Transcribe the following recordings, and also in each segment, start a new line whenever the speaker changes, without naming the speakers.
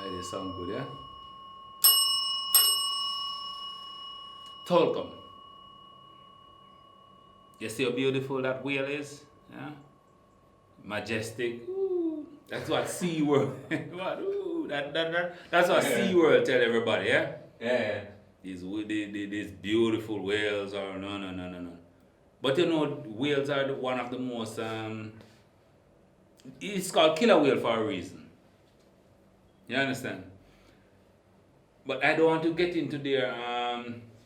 They sound good, yeah? Tolkien. You see how beautiful that whale is? Yeah? Majestic. Ooh, that's what SeaWorld. What? Ooh, that's what SeaWorld tell everybody, yeah?
Yeah.
These beautiful whales are no. But you know, whales are one of the most it's called killer whale for a reason. You understand? But I don't want to get into their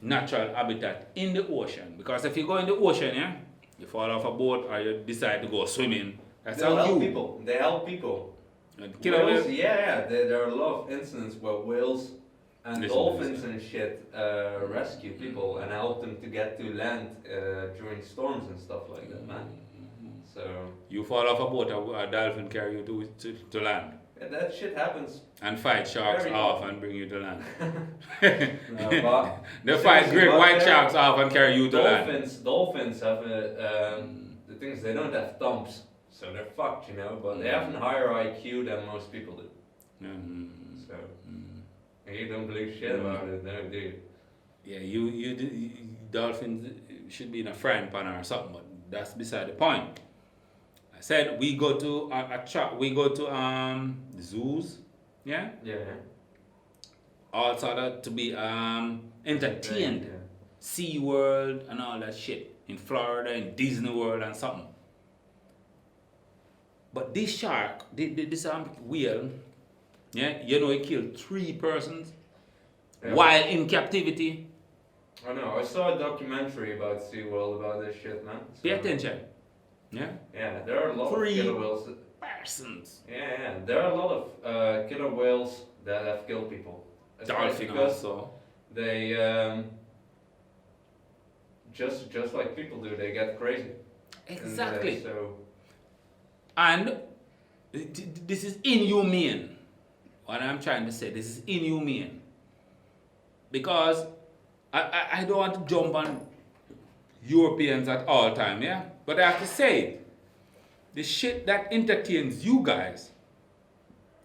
natural habitat in the ocean, because if you go in the ocean, yeah, you fall off a boat or you decide to go swimming. That's
They'll
how
help
you
people. They help people.
killer
Whales,
whale.
yeah. There are a lot of incidents where whales and
Listen,
dolphins and shit rescue people and help them to get to land during storms and stuff like that, man. So
You fall off a boat, a dolphin carry you to land.
yeah, that shit happens.
And fight sharks
Very
off
often.
and bring you to land.
No, but
They fight great white sharks off and carry you to land.
Dolphins have the thing is they don't have thumbs, so they're fucked, you know. But they have a higher IQ than most people do. So you don't believe shit about it, no, do you?
Yeah, dolphins should be in a frying pan or something, but that's beside the point. I said we go to zoos, yeah,
Yeah.
all sort of to be entertained.
Yeah.
SeaWorld and all that shit in Florida, in Disney World and something. But this shark, this whale, yeah, you know, it killed 3 persons while in captivity.
I know. I saw a documentary about SeaWorld about this shit, man. So,
Pay attention. Yeah?
Yeah, there are a lot
3
of killer whales.
persons.
Yeah. There are a lot of killer whales that have killed people.
Dolphin
because
also.
they just like people do, they get crazy.
Exactly.
So
And this is inhumane. What I'm trying to say, this is inhumane. Because I don't want to jump on Europeans at all time, yeah? But I have to say, the shit that entertains you guys,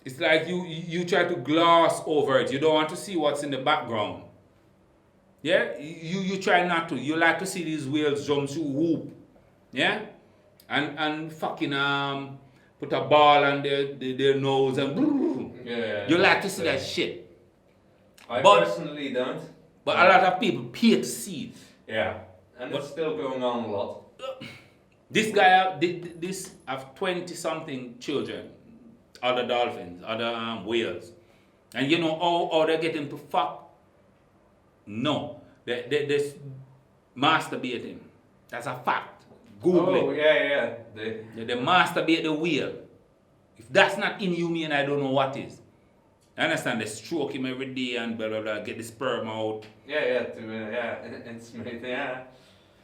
it's like you try to gloss over it. You don't want to see what's in the background. Yeah? You try not to. You like to see these whales jump through hoop. Yeah? And fucking put a ball on their nose and
yeah,
you like to see that shit.
I
But-
personally don't.
But a lot of people pay to see it.
Yeah, and it's still going on a lot.
This guy, this have 20 something children, other dolphins, other whales. And you know how they get him to fuck? No. They masturbate him. That's a fact. Google
Oh
it.
yeah.
They masturbate the whale. If that's not inhumane, I don't know what is. I understand they stroke him every day and blah blah blah, get the sperm out.
Yeah, it's yeah.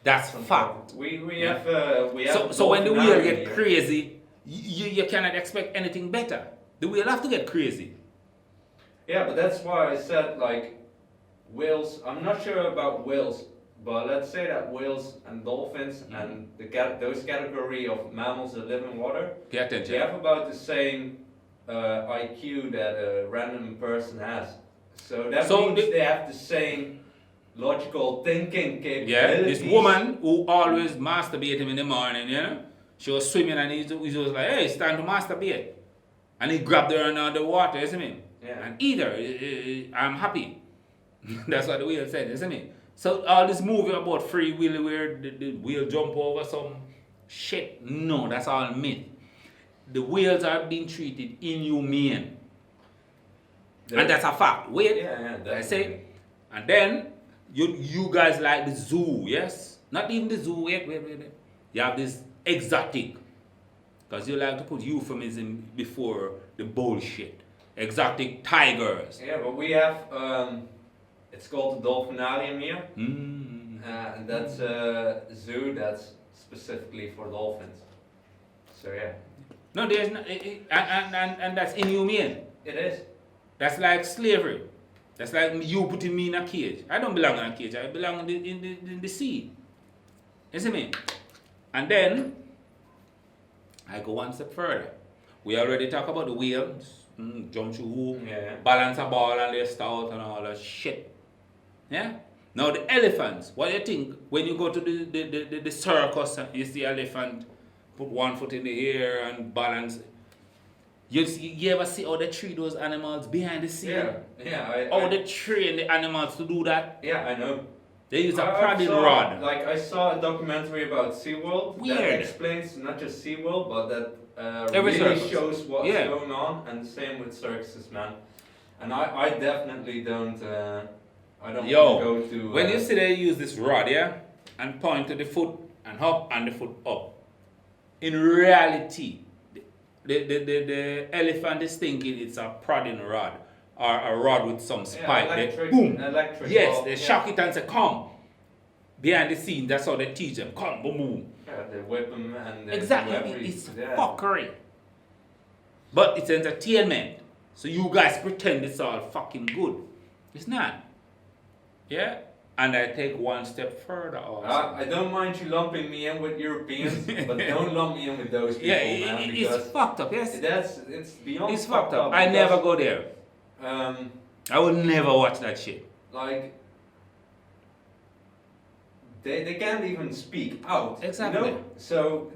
That's fact.
We
Yeah.
have
So when the whale
dolphin
get
here.
crazy, you cannot expect anything better. The whale have to get crazy.
Yeah, but that's why I said like whales. I'm not sure about whales, but let's say that whales and dolphins and those category of mammals that live in water,
Pay attention.
they have about the same IQ that a random person has. So that means they have the same logical thinking capabilities.
Yeah, this woman who always masturbate him in the morning, yeah, she was swimming and he was like, hey, it's time to masturbate. And he grabbed her under the water, isn't it?
Yeah.
And eat her. I'm happy. That's what the whale said, isn't it? So all this movie about free will where the whale jump over some shit, no, that's all myth. The whales are being treated inhumane. And that's a fact. Wait,
Yeah,
I say, and then you guys like the zoo, yes? Not even the zoo, wait. You have this exotic. Because you like to put euphemism before the bullshit. Exotic tigers.
Yeah, but we have it's called the Dolphinarium here, and that's a zoo that's specifically for dolphins. So yeah,
No, there's not, and that's inhumane.
it is.
That's like slavery. That's like you putting me in a cage. I don't belong in a cage. I belong in the sea. You see me? And then I go one step further. We already talked about the whales, jump through hoop,
Yeah.
balance a ball and they start and all that shit. Yeah? Now the elephants, what do you think when you go to the circus and you see elephant put one foot in the air and balance? You ever see how they treat those animals behind the scene?
Yeah.
How they train the animals to do that?
Yeah, I know.
They use a prodding rod.
Like I saw a documentary about SeaWorld that
Weird.
explains not just SeaWorld, but that
Every
really
circus.
shows what's
Yeah.
going on, and the same with circuses, man. And I definitely don't. I don't want to go to.
When you see they use this rod, yeah, and point to the foot and up and the foot up, in reality, the elephant is thinking it's a prodding rod or a rod with some spike.
Electric,
boom.
electric.
Yes,
ball,
they shock it and say, come. Behind the scene, that's how they teach them. Come, boom, boom.
Yeah, they whip them and they
Exactly,
do
it's
yeah.
fuckery. But it's entertainment. So you guys pretend it's all fucking good. It's not. Yeah? And I take one step further also.
I don't mind you lumping me in with Europeans, but don't lump me in with those people, man. Because
it's fucked up, yes.
it's beyond
It's fucked up.
because,
I never go there.
Um,
I will never watch that shit.
like they can't even speak out.
Exactly.
You know? So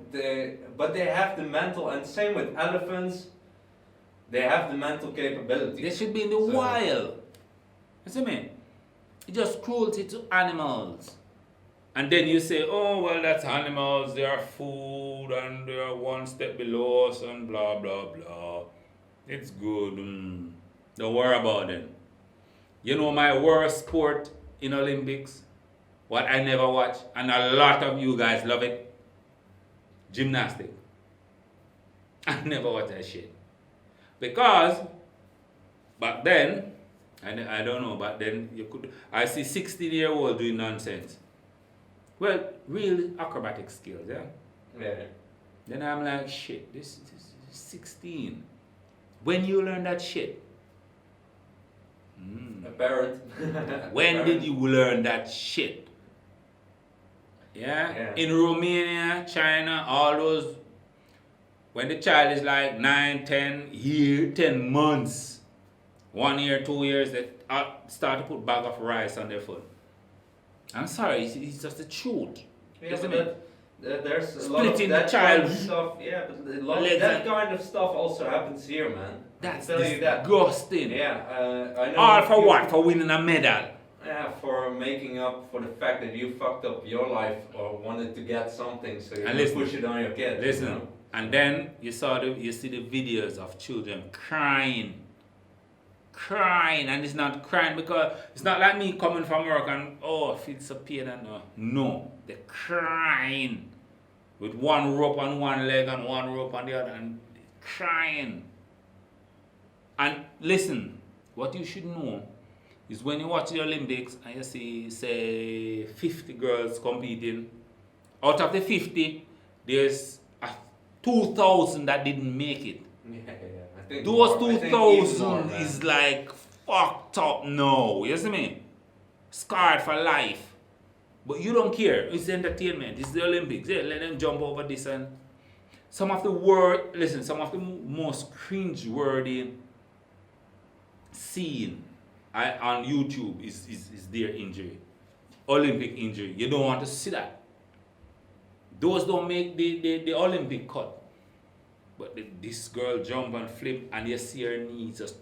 but they have the mental, and same with elephants. They have the mental capability.
They should be in the wild. You see me? It's just cruelty to animals. And then you say, oh, well, that's animals, they are food, and they are one step below us, and blah, blah, blah. It's good. Don't worry about it. You know my worst sport in Olympics? What I never watch, and a lot of you guys love it? Gymnastics. I never watch that shit. Because back then, I don't know, but then I see 16-year-old doing nonsense. Well, real acrobatic skills, yeah?
Yeah.
Then I'm like, shit, this is 16. When you learn that shit?
A parent.
When did you learn that shit? Yeah? In Romania, China, all those, when the child is like 9, 10 months, 1 year, 2 years, they start to put bag of rice on their foot. I'm sorry, it's just the truth.
Yeah,
Isn't
but
it?
there's a
Splitting
lot of
the
that
child.
kind of stuff. Yeah, but a lot of that kind of stuff also happens here, man.
That's
I tell you that.
disgusting.
Yeah, I know.
All for what? For winning a medal.
Yeah, for making up for the fact that you fucked up your life or wanted to get something, so you don't push it on your kid.
Listen,
you know?
and then you see the videos of children crying, and it's not crying because it's not like me coming from work and I feel so pain and no, they're crying with one rope on one leg and one rope on the other and crying. And listen, what you should know is when you watch the Olympics and you see, say, 50 girls competing, out of the 50, there's 2,000 that didn't make it.
Yeah. I think
Those
more.
2,000 is like fucked up now, you see me? Scarred for life. But you don't care, it's entertainment, it's the Olympics. Yeah, let them jump over this and some of the most cringe-worthy scene on YouTube is their injury. Olympic injury. You don't want to see that. Those don't make the Olympic cut. But this girl jump and flip and you see her knees just...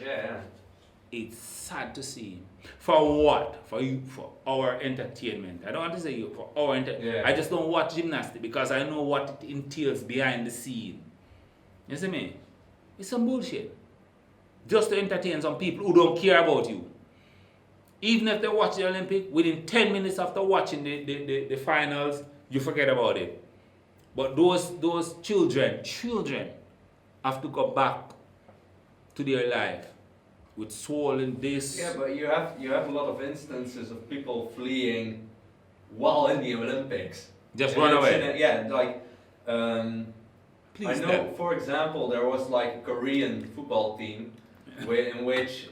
Yeah.
It's sad to see. For what? For our entertainment. I don't want to say you, for our entertainment. I just don't watch gymnastics because I know what it entails behind the scene. You see me? It's some bullshit. Just to entertain some people who don't care about you. Even if they watch the Olympic, within 10 minutes after watching the finals, you forget about it. But those children have to go back to their life with swollen discs.
Yeah, but you have a lot of instances of people fleeing while in the Olympics.
Just run away.
I know, for example, there was like a Korean football team in which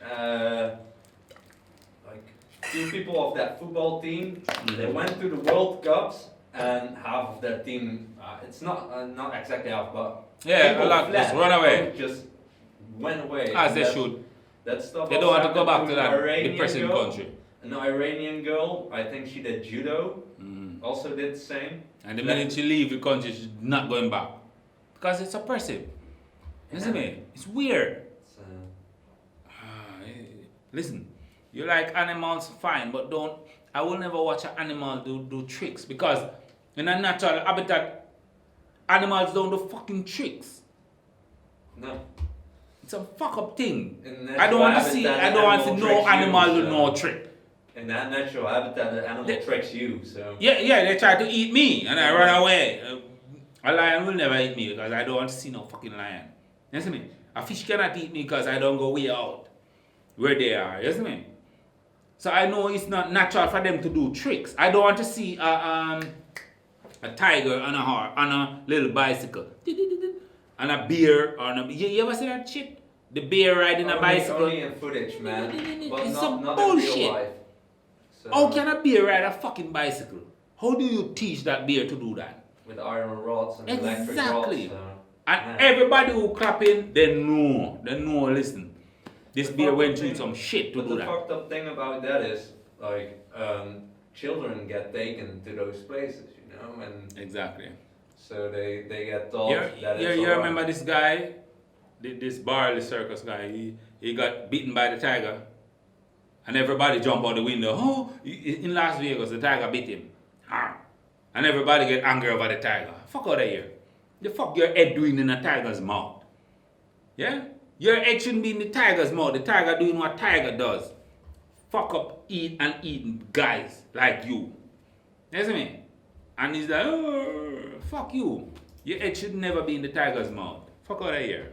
like few people of that football team, they went to the World Cups and half of their team, it's not exactly half, but
a lot just run away.
Just went away.
As they should.
That stuff.
They don't want to go back to that
Iranian
depressing
girl,
country.
An Iranian girl, I think she did judo. Also did the same.
And the minute she leave the country, she's not going back. Because it's oppressive. Isn't it? It's weird. Listen, you like animals, fine, but I will never watch an animal do tricks. Because in a natural habitat, animals don't do fucking tricks.
No.
It's a fuck up thing. I don't want to see no animal do no trick.
In that natural habitat, the animal tricks you, so.
Yeah, they try to eat me and I run away. A lion will never eat me because I don't want to see no fucking lion. You see me? A fish cannot eat me because I don't go way out where they are. You see me? So I know it's not natural for them to do tricks. I don't want to see a tiger on a little bicycle. And a bear on a... You ever see that shit? The bear riding a bicycle?
Only in footage, man. But
It's
not
some
in
bullshit.
real life. So
How can a bear ride a fucking bicycle? How do you teach that bear to do that?
with iron rods and electric
Exactly.
rods. So,
And everybody who clap in, they know, listen. This bear went through some shit to do that.
But the fucked up thing about that is, like, children get taken to those places, you know, and
Exactly.
so they get taught that it's
You
alright.
remember this guy, this barley circus guy, he got beaten by the tiger. And everybody jump out the window. Oh, in Las Vegas, the tiger beat him. And everybody get angry over the tiger. Fuck out of here. The fuck your head doing in a tiger's mouth? Yeah? Your head shouldn't be in the tiger's mouth. The tiger doing what tiger does. Fuck up, eating guys like you. You see me? And he's like, oh, fuck you. Your head should never be in the tiger's mouth. Fuck out of here.